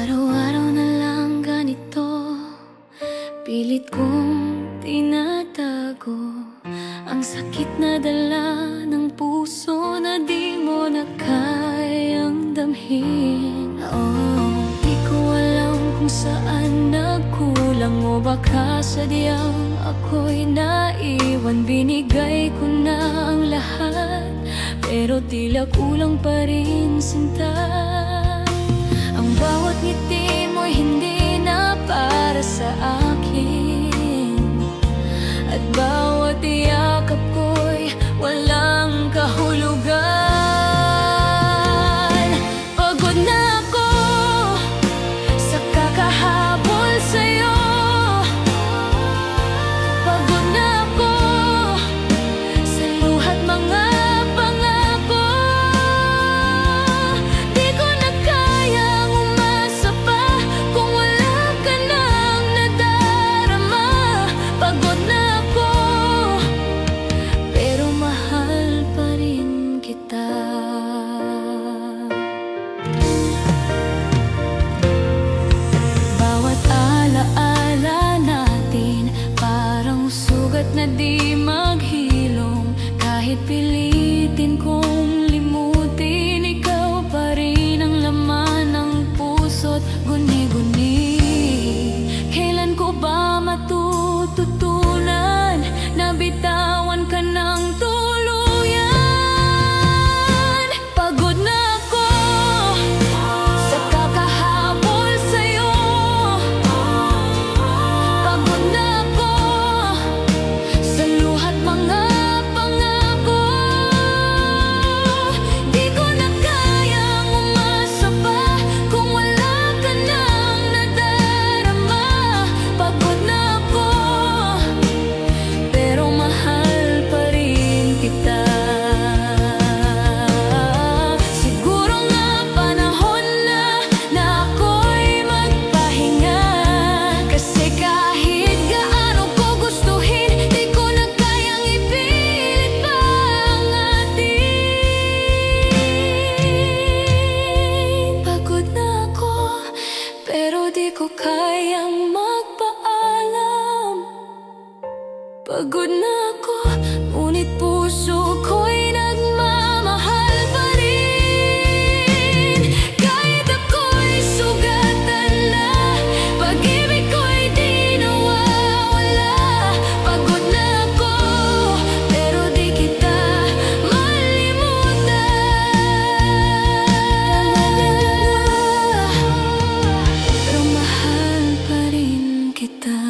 Araw-araw na lang ganito, pilit kong tinatago ang sakit na dala ng puso na di mo na kayang damhin. Di ko alam kung saan nagkulang o baka sadyang ako'y naiwan. Binigay ko na ang lahat, pero tila kulang pa rin sinta. Ang bawat ngiti mo'y hindi na para sa akin, at bawat yakap ko'y walang kahulugan. Pagod na ako sa kakahabol sa'yo. Pagod na ako sa luhat mga pangako. Di ko na kayang umasa pa kung wala ka nang nadarama. Pagod na ako, pero mahal pa rin kita. Bawat alaala natin parang sugat na di maghilom. Kahit pilitin kong limutin, ikaw pa rin ang laman ng puso't guni-guni. Kailan ko ba matututunan na bitawan ka ng tuluyan? Pagod na ako sa kakahabol sa'yo. Pagod na ako sa luhat mga pangako. Di ko na kayang umasa pa kung wala ka nang nadarama. Pagod na ako, pero mahal pa rin kita. Siguro nga panahon na ako'y magpahinga, kasi kahit gaano ko gustuhin, di ko na kayang ipilit pa ang atin. Pagod na ako, pero di ko kayang magpaalam. Pagod na ako, ngunit puso ko'y nagmamahal pa rin. Kahit ako'y sugatan na, pag-ibig ko'y di nawawala. Pagod na ako, pero di kita malimutan. Pero mahal pa rin kita.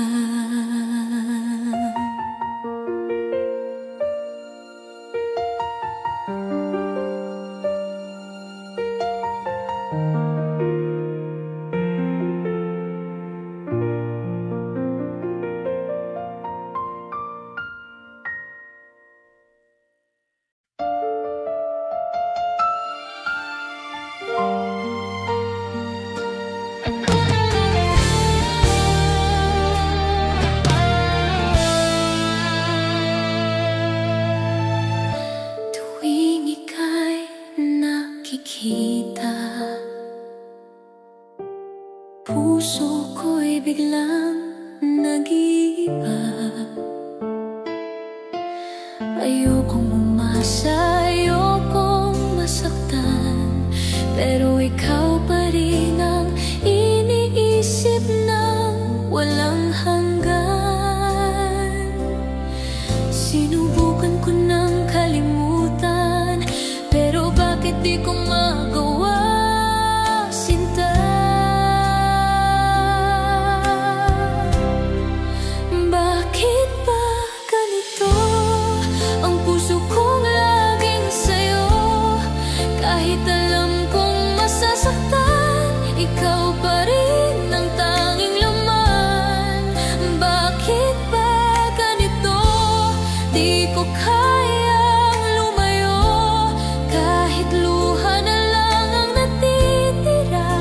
Tuwing ika'y nakikita, puso ko'y biglang nag-iiba. Ayokong umasa, ayokong masaktan, pero ikaw pa rin ang iniisip ng walang hanggan. Sinubukan ko ng kalimutan, pero bakit di ko magawa, sinta? Bakit ba ganito ang puso kong laging sa'yo? Kahit alam kong masasaktan, ikaw pa rin ang tanging laman. Bakit ba ganito? Di ko kayang lumayo, kahit luha na lang ang natitira.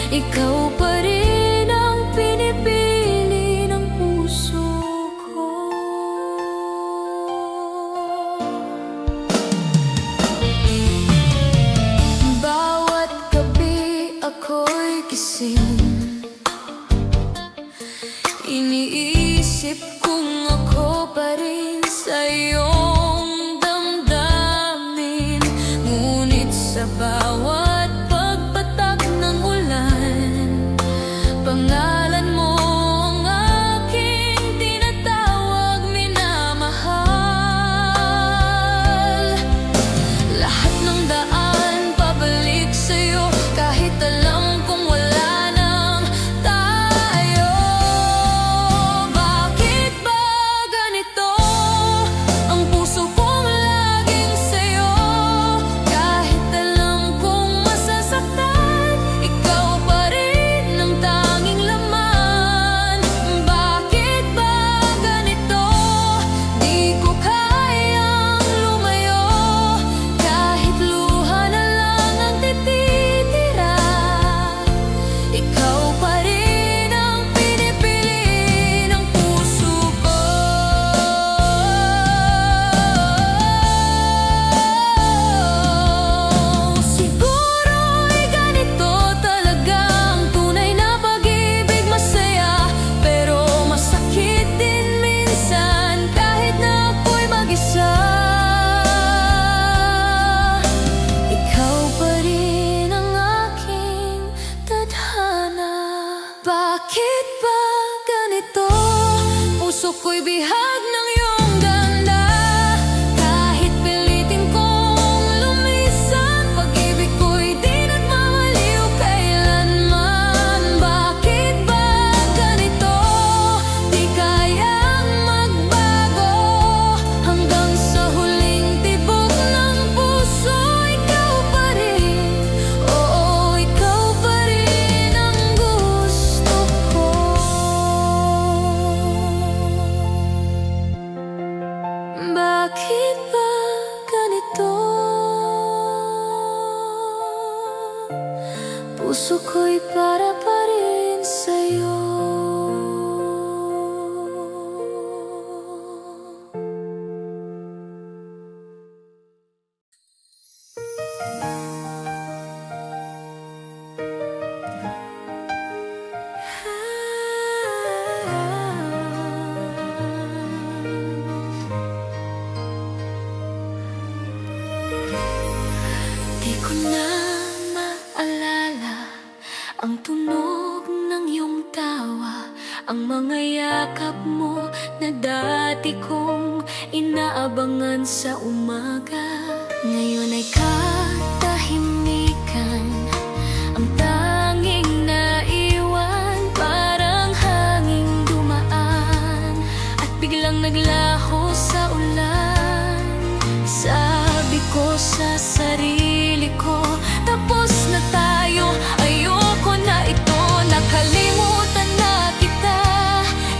Ikaw pa rin ang pinipili ng puso ko. Bawat gabi ako'y napapansin. Iniisip kung ako pa rin sa iyong damdamin. Ngunit sa bawat pagpatak ng ulan, pangalan mo ang aking tinatawag, minamahal. Lahat ng daan pabalik sa'yo, kahit alam kong wala nang tayo. Bakit ba ganito ang puso kong laging sa'yo? Kahit alam kong masasaktan, ikaw pa rin ang tanging laman. Bakit ba ganito? Di ko kayang lumayo, kahit luha na lang ang tititira. Ikaw pa rin ang pinipili ng puso ko. Siguro'y ganito talaga ang tunay na pag-ibig, masaya pero masakit din minsan, kahit na ako'y mag-isa. Ikaw pa rin ang aking tadhana. Bakit ba ganito? Puso ko'y bihag ng iyong ganda. Kahit pilitin kong lumisan, pag-ibig ko'y di nagmamaliw kailanman. Bakit ba ganito? Di kayang magbago, hanggang sa huling tibok ng puso. Ikaw pa rin, oo, ikaw pa rin ang gusto ko. Bakit ba ganito? Puso ko'y para pa rin sa'yo. Di ko na maalala ang tunog ng iyong tawa, ang mga yakap mo na dati kong inaabangan sa umaga. Ngayon ay katahimikan, ang tanging naiwan, parang hanging dumaan at biglang naglaho sa ulan. Sabi ko sa sarili ko, tapos na tayo, ayoko na ito, nakalimutan na kita.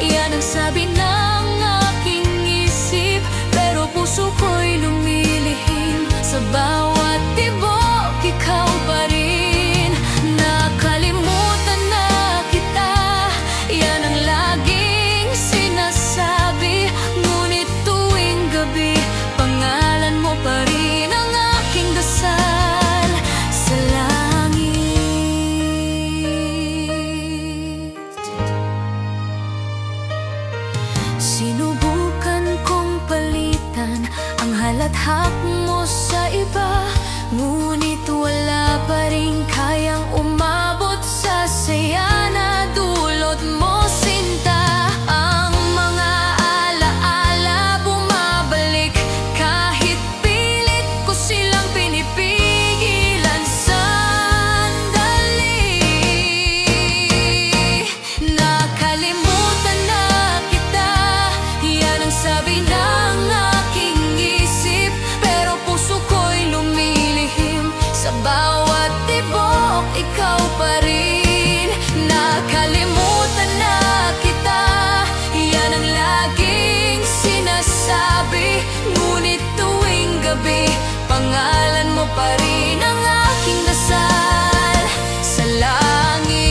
Yan ang sabi ng aking isip, pero puso ko'y lumilihim. Sa bawat tibok, ikaw pa rin. Nakalimutan na kita, yan ang laging sinasabi. Ngunit tuwing gabi, pangalan mo pa rin ang aking dasal sa langit. Sinubukan kong palitan ang halathak mo sa iba, ngunit wala pa rin kayang umabot sa saya na dulot mo, sinta. Ang mga alaala bumabalik, kahit pilit ko silang pinipigilan. Sandali, nakalimutan na kita, yan ang sabi ng aking isip, pero puso ko'y lumilihim. Sa bawat tibok, ikaw pa rin. Nakalimutan na kita, yan ang laging sinasabi. Ngunit tuwing gabi, pangalan mo pa rin ang aking dasal sa langit.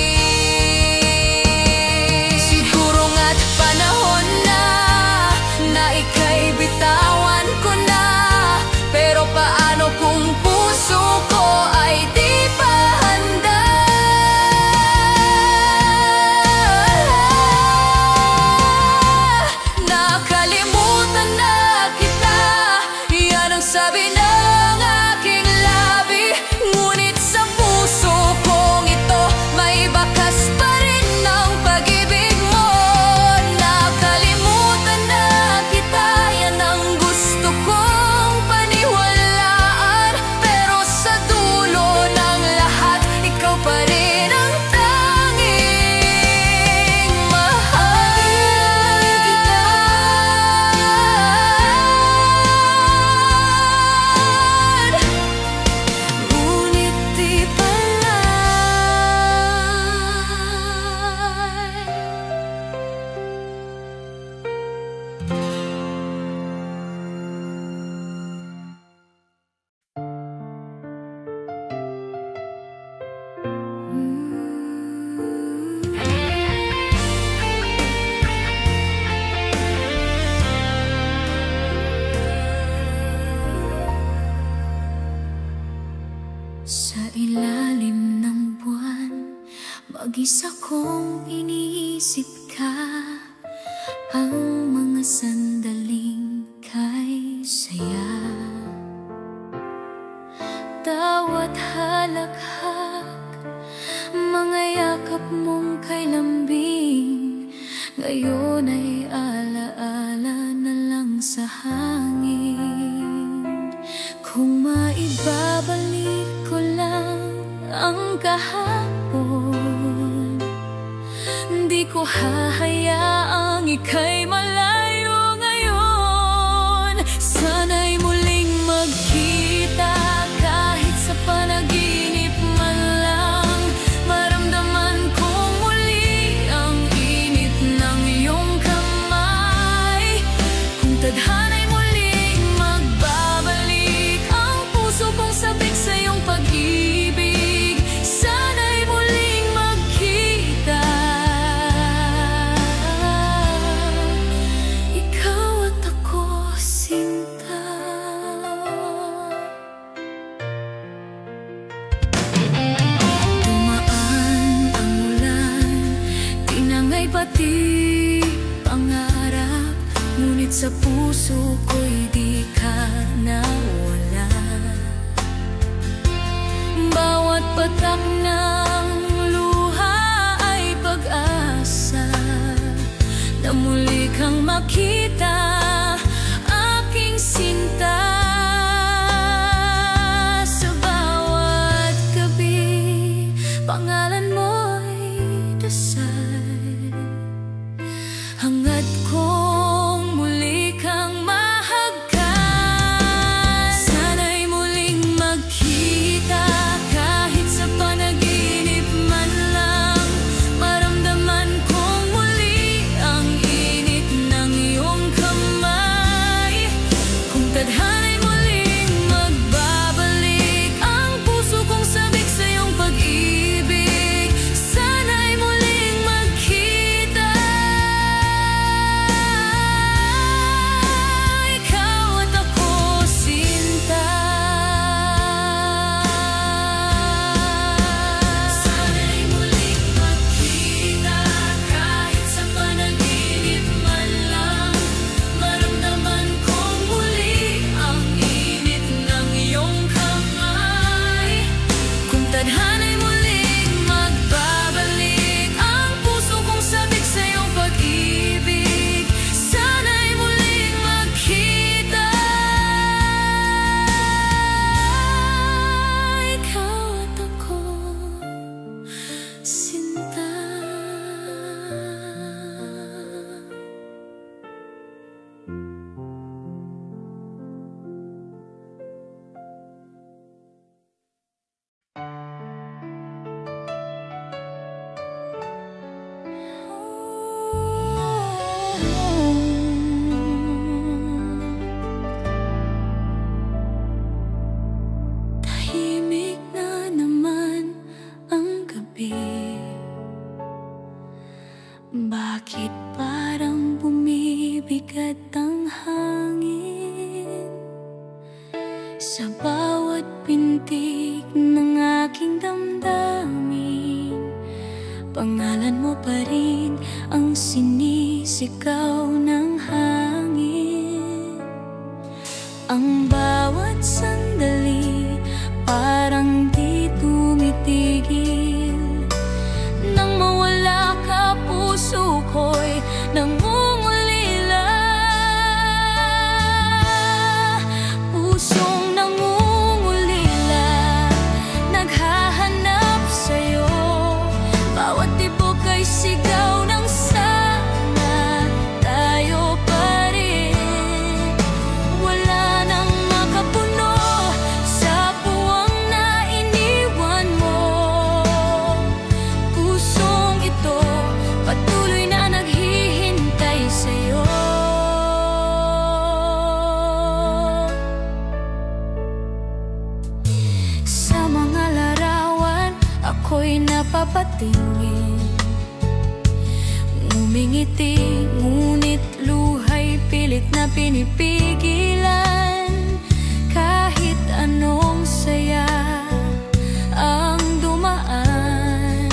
Siguro nga't panahon na ika'y bitawan ko na, pero paano kung puso ko ay di pa handa? Mag-isa kong iniisip ka, ang mga sandaling kay saya. Bawat halakhak, mga yakap mong kay lambing, ngayon ay alaala na lang sa hangin. Kung maibabalik ko lang ang kahapon, di ko hahayaang ika'y malayo ngayon. Sana'y muling magkita, kahit sa panaginip man lang. Maramdaman kong muli ang init ng iyong kamay. Kung tadhana'y muling magbabalik ang puso kong sabik sa iyong pag-ibig, sana'y muling magkita. Ikaw at ako, sinta. Dumaan ang ulan, tinangay pati pangarap, ngunit sa puso ko'y di ka nawala. Bawat patak ng luha ay pag-asa na muli kang makita, aking sinta. Sa bawat gabi, pangalan mo'y dasal, hangad kong muli kang mahagkan. Sana'y muling magkita, kahit sa panaginip man lang. Maramdaman kong muli ang init ng iyong kamay. Kung tadhana'y muling magbabalik ang puso kong sabik sa iyong pag-ibig, sana'y muling magkita. Ikaw at ako, sinta. Sana'y muling magkita, kahit sa panaginip man lang. Maramdaman kong muli ang init ng iyong kamay. Kung tadhana'y muling magbabalik ang puso kong sabik sa iyong pag-ibig, sana'y muling magkita. Ikaw at ako, sinta. Tahimik na naman ang gabi. Bakit parang bumibigat ang hangin? Sa bawat pintig ng aking damdamin, pangalan mo pa rin ang sinisigaw ng hangin. Ang bawat sandali parang di tumitigil. Nang mawala ka, puso ko'y nangungulila. Pusong nangungulila, naghahanap sa'yo. Bawat tibok ay sigaw ng sana tayo pa rin. Wala nang makapuno sa puwang na iniwan mo. Pusong ito patuloy na naghihintay sa'yo. Sa mga larawan ako'y napapatingin, ngumingiti, ngunit luha'y pilit na pinipigilan. Kahit anong saya ang dumaan,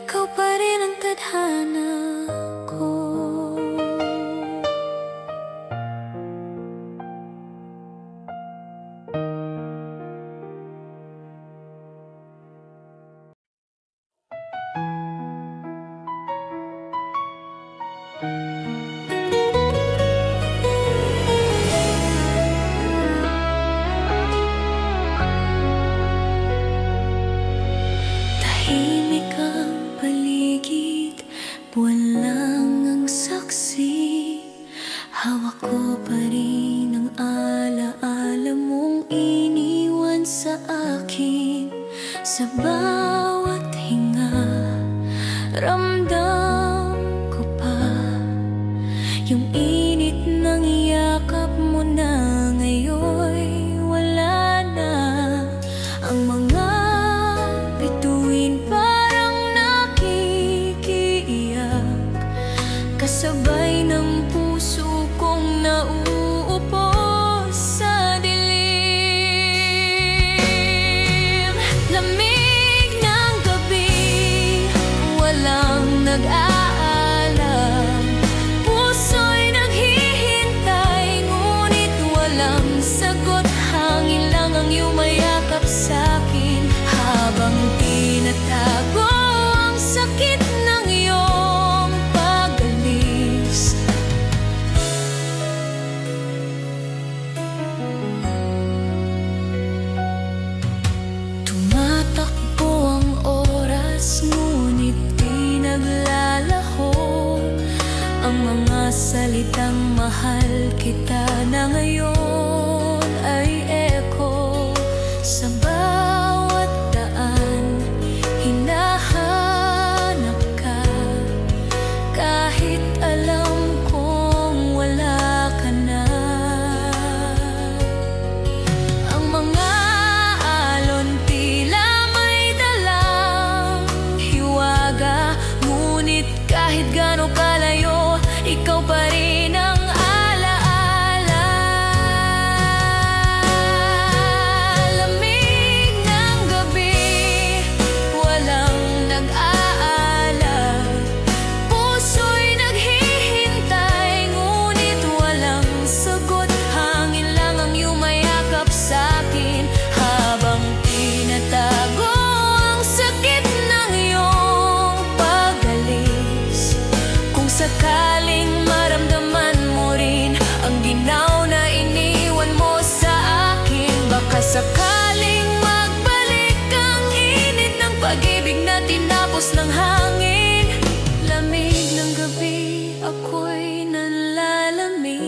ikaw pa rin ang tadhana ko. Tahimik ang paligid, buwan lang ang saksi. Hawak ko pa rin ang alaala mong iniwan sa akin. Sa bawat hinga, ramdam ko pa yung init ng yakap mo na ngayon wala na. Ang mga bituin parang nakikiiyak, kasabay ng puso kong nauupo sa dilim. Lamig ng gabi, walang nag-aalam. Puso'y naghihintay, ngunit walang sagot. Hangin lang ang yumayakap sa'kin, habang tinatago ang sakit ng iyong pag-alis. Tumatakbo ang oras, ngunit di naglalaho ang mga salitang mahal kita na ngayon ay echo sa bawat daan. Hinahanap ka kahit alam kong wala ka na. Ang mga alon tila may dalang hiwaga, ngunit kahit gaano kalayo, ikaw pa rin ang alaala. Lamig ng gabi, walang nag-aalala. Puso'y naghihintay, ngunit walang sagot. Hangin lang ang yumayakap sa'kin, habang tinatago ang sakit ng iyong pag-alis. Kung sakaling maramdaman mo rin ang ginaw na iniwan mo sa akin, baka sakaling magbalik ang init ng pag-ibig na tinapos ng hangin. Lamig ng gabi, ako'y nanlalamig.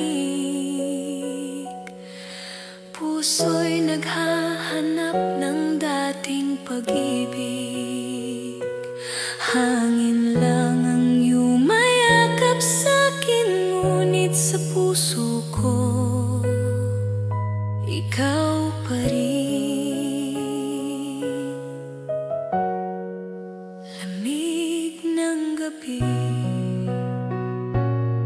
Puso'y naghahanap ng dating pag-ibig. Hangin lang ang yumayakap sa'kin, ngunit sa puso ko ikaw pa rin. Lamig ng gabi,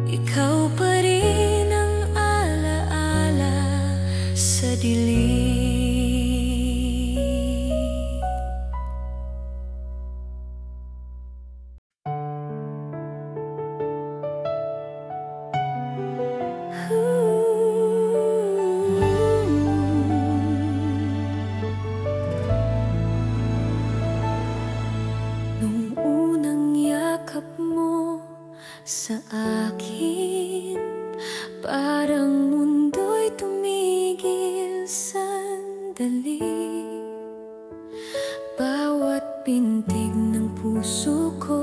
ikaw pa rin ang alaala sa dilim. Nung unang yakap mo sa akin, parang mundo'y tumigil sandali. Bawat pintig ng puso ko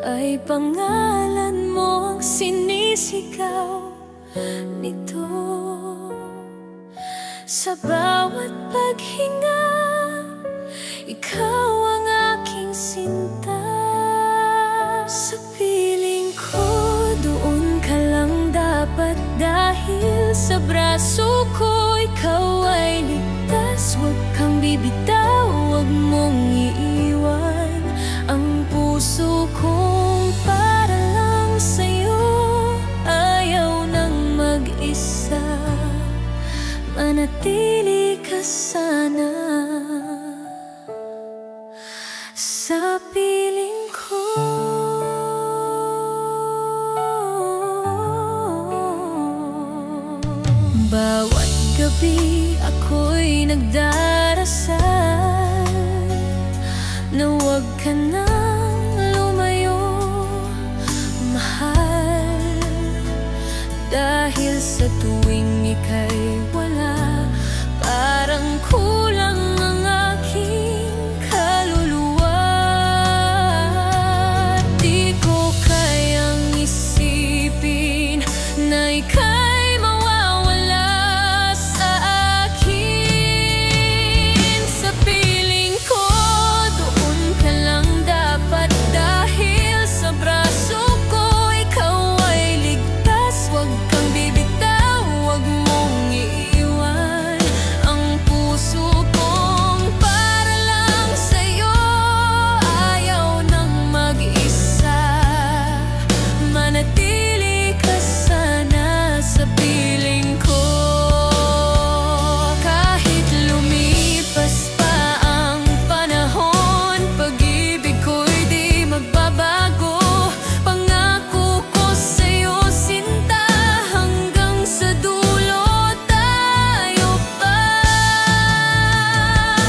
ay pangalan mo ang sinisigaw nito. Sa bawat paghinga, ikaw ang aking sinta. Sa piling ko, doon ka lang dapat, dahil sa braso ko ikaw ay ligtas. Huwag kang bibitaw, huwag mong iiwan ang puso kong para lang sa'yo. Ayaw nang mag-isa, manatili ka sana. nagdarasal na huwag ka nang lumayo, mahal. Dahil sa tuwing ika'y wala, parang kulang ang aking kaluluwa. Di ko kayang isipin na ika'y mawawala sa akin. Sa piling ko, doon ka lang dapat, dahil sa braso ko ikaw ay ligtas. Huwag kang bibitaw, huwag mong iiwan ang puso kong para lang sa'yo. Ayaw nang mag-isa, manatili ka sana sa piling ko. Kahit lumipas pa ang panahon, pag-ibig ko'y di magbabago. Pangako ko sa'yo, sinta, hanggang sa dulo tayo pa.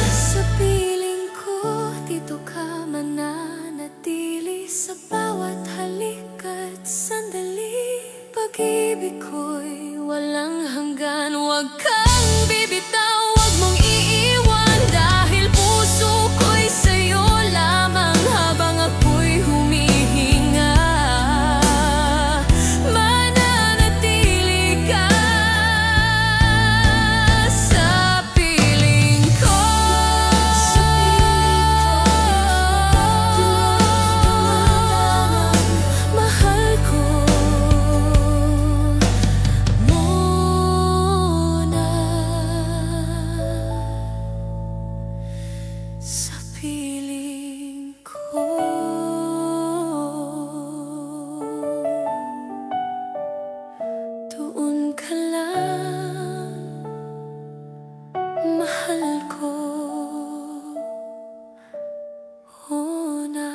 Sa piling ko, dito ka mananatili sa bawat halik at sandali. Pag-ibig ko'y walang hanggan, huwag kang bibitaw, huwag mong iiwan, dahil puso ko'y sa'yo lamang habang ako'y humihinga. Mananatili ka sa piling ko. Mahal ko muna sa piling ko. Doon ka lang, mahal ko. Hunay.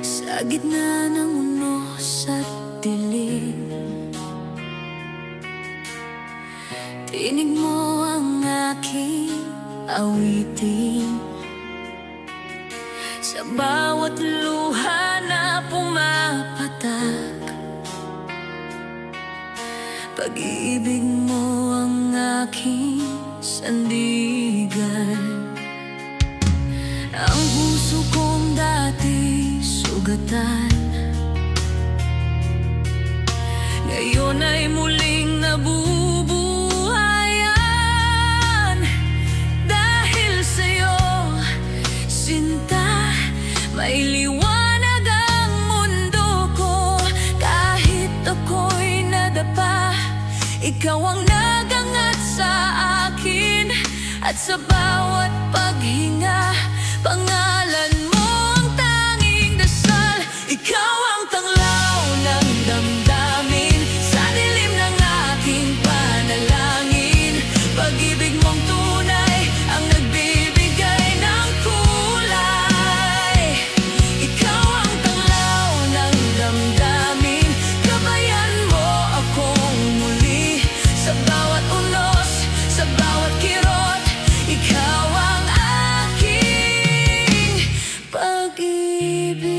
Sa gitna ng unos at dilim, tinig mo ang aking awitin. Sa bawat luha na pumapatak, pag-ibig mo ang aking sandigan. Ang puso kong dati sugatan, ngayon ay muling nabubuhayan. Dahil sa'yo, sinta, may liwanag ang mundo ko. Kahit ako'y nadapa, ikaw ang nagangat sa akin. At sa bawat paghinga, pangalan mo ang tanging dasal. Ikaw ang tanglaw ng damdamin, sa dilim ng aking panalangin. Pag-ibig mong tunay ang nagbibigay ng kulay. Ikaw ang tanglaw ng damdamin, gabayan mo akong muli. Sa bawat unos, sa bawat kirot, ikaw ang aking pag-ibig.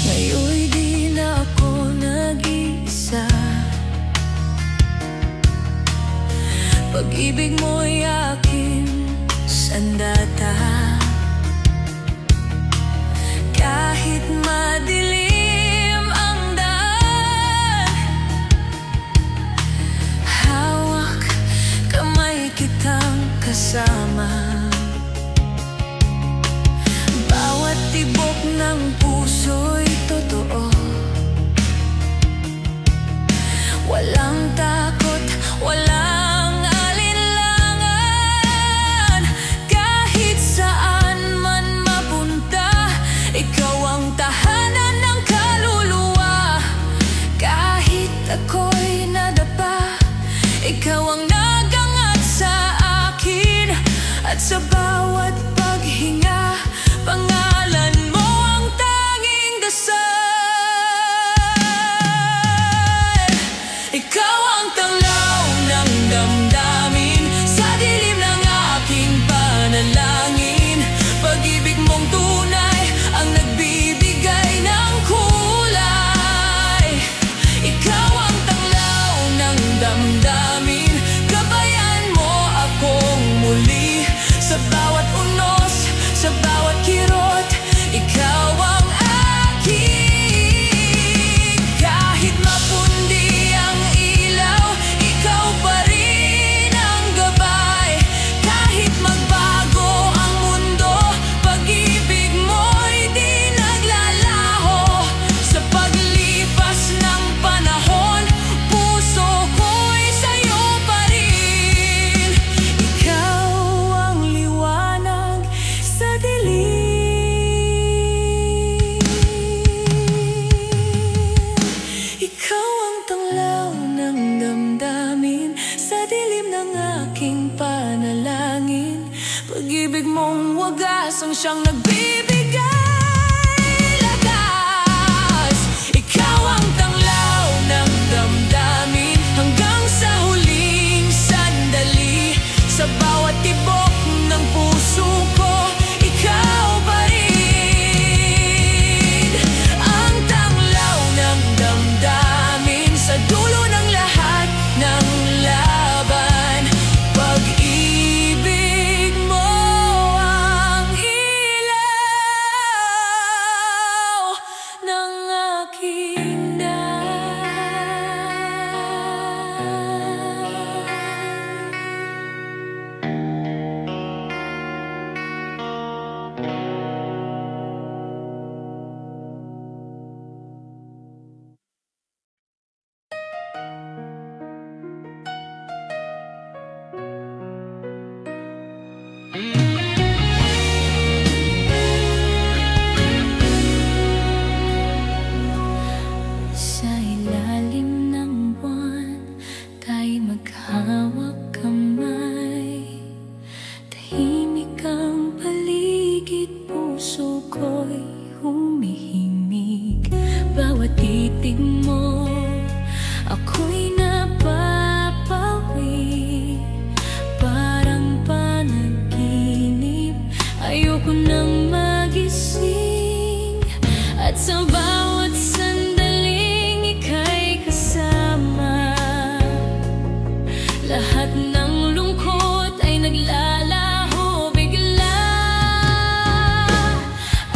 Ngayon'y di na ako nag-iisa, pag-ibig mo'y aking sandata. Kahit madilim ang daan, hawak kamay kitang kasama. Bawat tibok ng puso'y totoo, walang takot, walang alinlangan. Kahit saan man mapunta, ikaw ang siyang nagbibigay lakas. Ikaw ang tanglaw ng damdamin hanggang sa huling sandali. Sa bawat tibok ng puso ko, ikaw pa rin ang tanglaw ng damdamin sa dulo ng lahat ng laban. Pag-ibig mo ang ilaw ng aking sa ilalim ng buwan, tayo'y maghawak kamay. Tahimik ang paligid, puso ko'y humihimig. Bawat titig mo, ako'y napapawi. Parang panaginip, ayoko nang magising. At sa bawat sandaling ika'y kasama, lahat ng lungkot ay naglalaho bigla.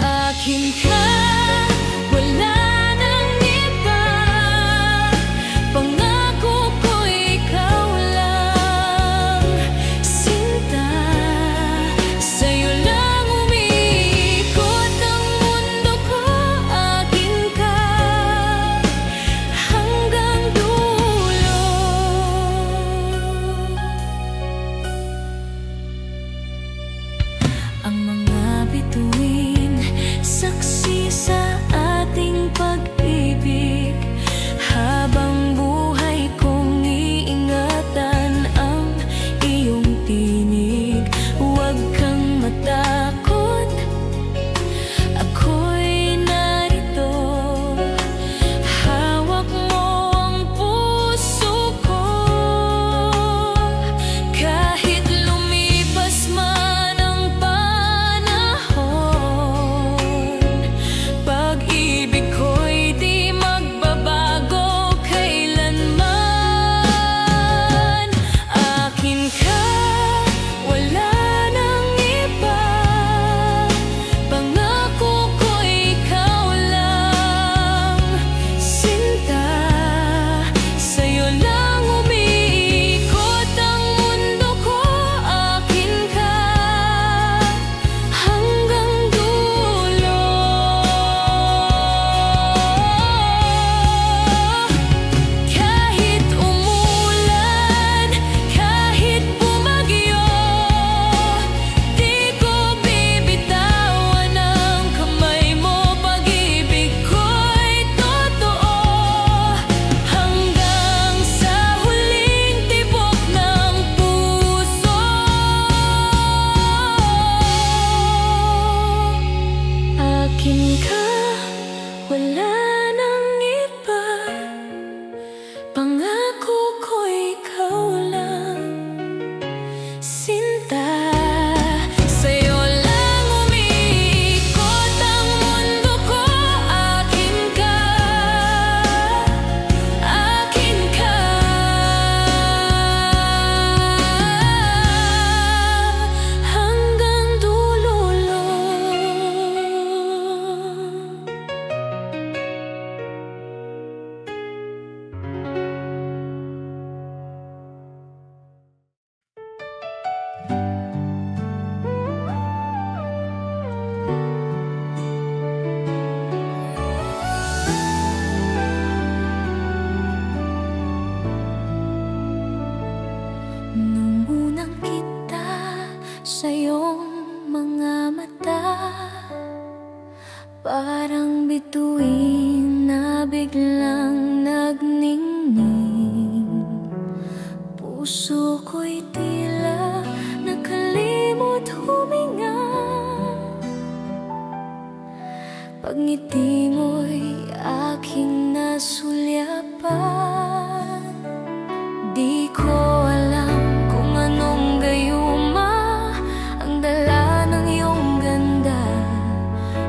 Akin ka, wala nang iba. Pangako ko ikaw lang, sinta. Sa'yo lang umiikot ang mundo ko. Akin ka hanggang dulo. Ang mga bituin, saksi sa ating pag-ibig. Habang buhay kong iingatan ang iyong tinig. Huwag kang matakot, ako'y narito. Hawak mo ang puso ko. Kahit lumipas man ang panahon, pag-ibig ko'y di magbabago kailanman. Akin ka, wala nang iba. Pangako ko ikaw lang, sinta. Sa'yo lang umiikot ang mundo ko. Akin ka hanggang dulo. Kahit umulan, kahit bumagyo, di ko bibitawan ang kamay mo. Pag-ibig ko'y totoo hanggang sa huling tibok ng puso. Akin ka, wala nang iba. Pangako ko ikaw lang, sinta. Sa'yo lang umiikot ang mundo ko. Akin ka hanggang dulo. Nung unang kita sa iyong mga mata, parang bituin na biglang nagningning. Puso ko'y tila nakalimot huminga. ngiti mo'y aking nasulyapan. Di ko alam kung anong gayuma ang dala ng iyong ganda,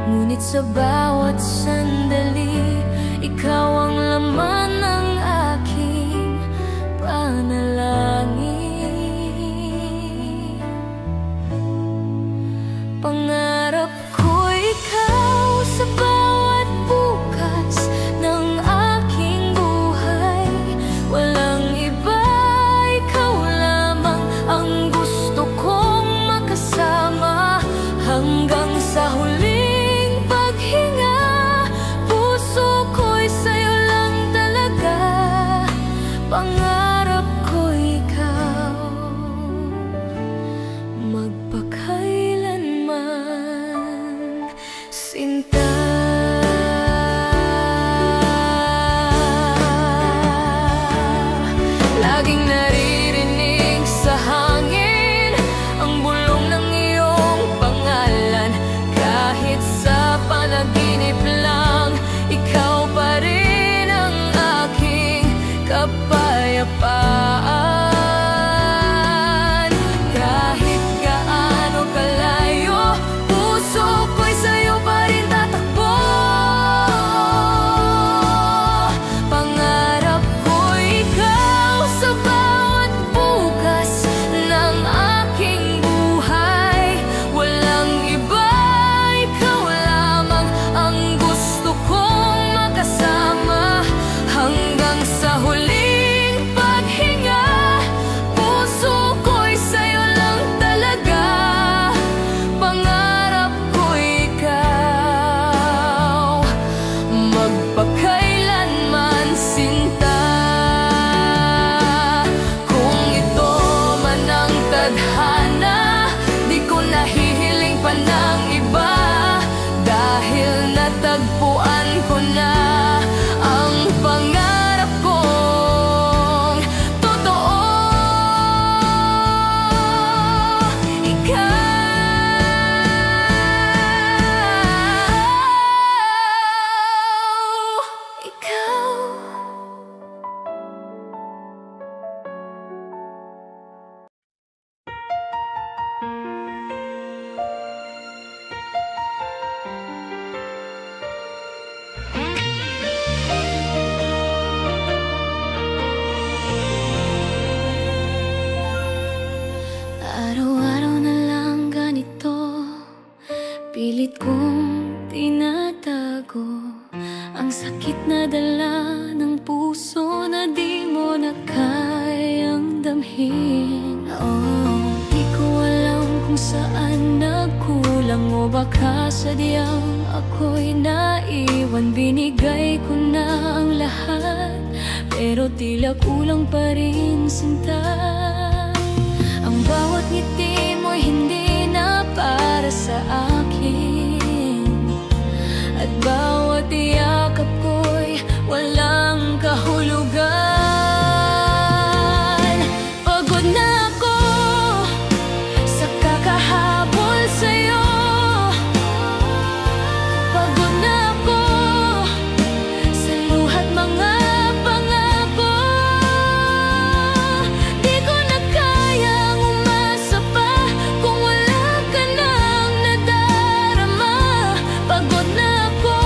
ngunit sa bawat sandali, ikaw ang laman ng aking panalangin. Pangarap ko ikaw sa bawat bukas ng aking buhay. Walang iba, ikaw lamang ang gusto kong makasama hanggang sa huling paghinga. Puso ko'y sa'yo lang talaga. Pangarap ko ikaw magpakailanman, sinta. Laging naririnig sa hangin ang bulong ng iyong pangalan. Kahit sa panaginip lang, ikaw pa rin ang aking kapayapaan. Kahit gaano kalayo, puso ko'y sa'yo pa rin tatakbo. Pangarap ko ikaw sa bawat bukas ng aking buhay. Walang iba, ikaw lamang ang gusto kong makasama hanggang sa huling paghinga. Puso ko'y sa'yo lang talaga. Pangarap ko ikaw magpakailanman, sinta. Kung ito man ang tadhana, di ko nahihiling pa ng iba, dahil natagpuan ko na ang pangarap kong totoo. Ikaw, ikaw. Araw-araw na lang ganito, pilit kong tinatago ang sakit na dala ng puso na di mo na kayang damhin. Oh, di ko alam kung saan nagkulang, o baka sadyang ako'y naiwan. Binigay ko na ang lahat, pero tila kulang pa rin, sinta. Ang bawat ngiti mo'y hindi na para sa akin, at bawat yakap ko'y walang kahulugan. Pagod na ako sa kakahabol sa'yo. Pagod na ako sa luhat mga pangako. Di ko na kayang umasa pa kung wala ka nang nadarama. Pagod na ako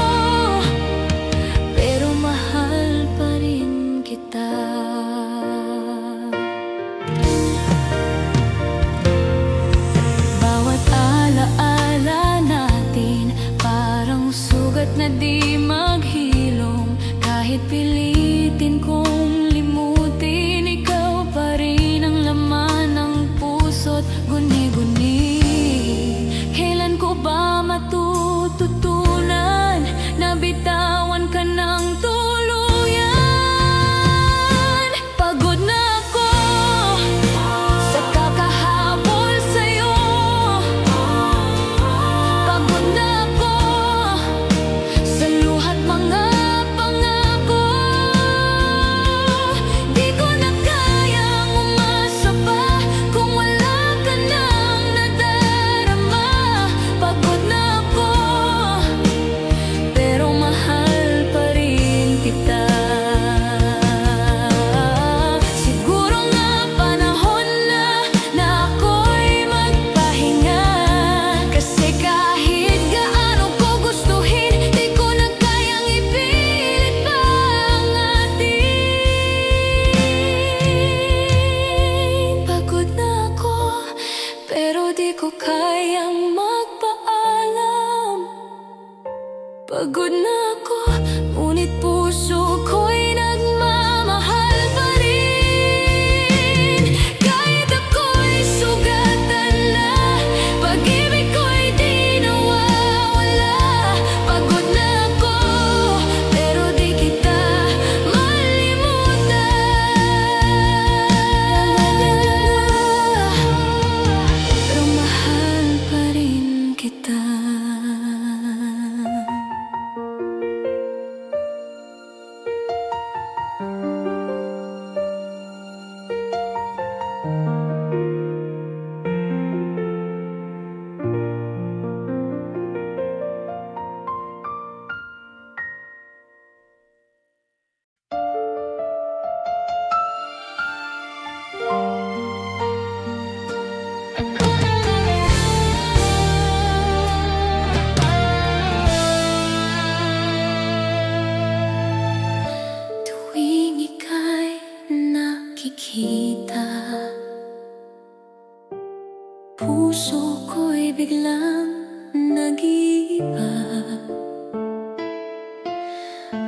biglang nag-iiba.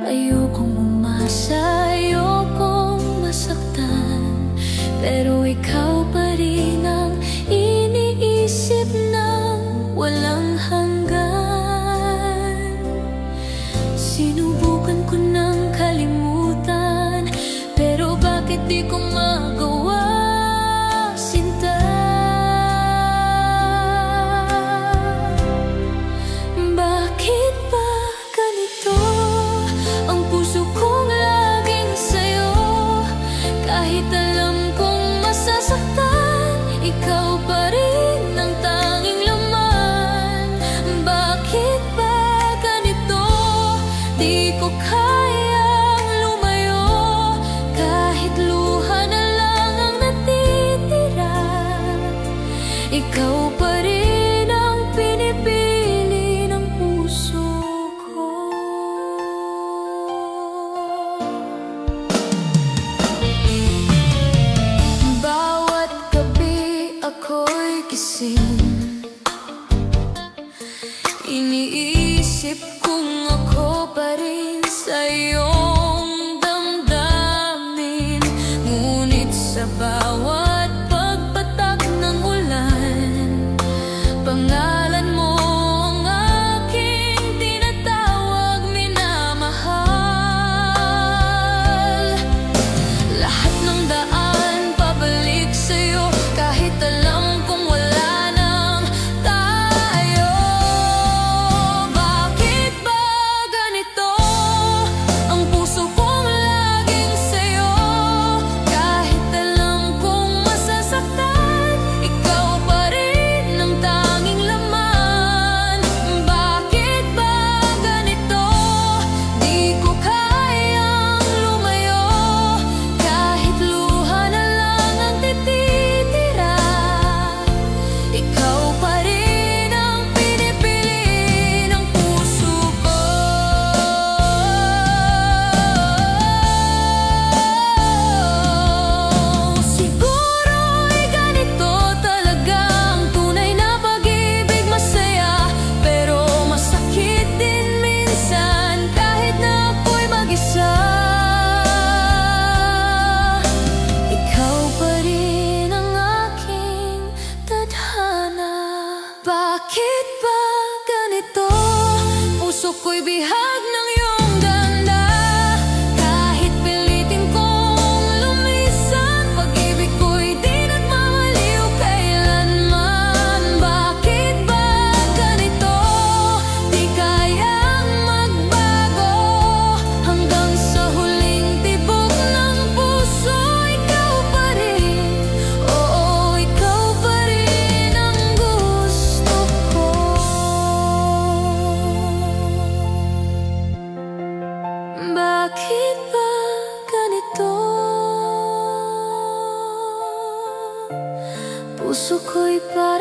Ayokong umasa, ayokong masaktan, pero ikaw pa rin ang iniisip ng walang hanggan. Sinubukan ko ng kalimutan, pero bakit di ko magawa, sinta? Bakit ba ganito ang puso kong laging sa'yo? Kahit alam kong masasaktan, ikaw pa rin ang tanging laman. Bakit ba ganito? Di ko kayang lumayo, kahit luha na lang ang natitira. Ikaw pa rin ang pinipili ng puso ko. Bawat gabi ako'y gising, iniisip kung ako pa rin sa iyong damdamin. Ngunit sa bawat pagpatak ng ulan, pangalan mo ang aking tinatawag, minamahal. Lahat ng daan pabalik sa'yo, kahit alam kong wala nang tayo. Bakit ba ganito ang puso kong laging sa'yo? Kahit alam kong masasaktan, ikaw pa rin ang tanging laman. Bakit ba ganito? Di ko kayang lumayo, kahit luha na lang ang titira. Ikaw pa rin ang pinipili ng puso ko. Siguro'y ganito talaga ang tunay na pag-ibig, masaya pero masakit din minsan, kahit na ako'y mag-isa. Ikaw pa rin ang aking tadhana. Bakit ba ganito? Puso ko'y bihag ng iyong ganda, kahit pilitin kong lumisan, pag-ibig ko'y di nagmamaliw kailanman. Bakit ba ganito? Di kayang magbago, hanggang sa huling tibok ng puso, ikaw pa rin. Oo, ikaw pa rin ang gusto ko. Bakit ba ganito? Puso ko'y parang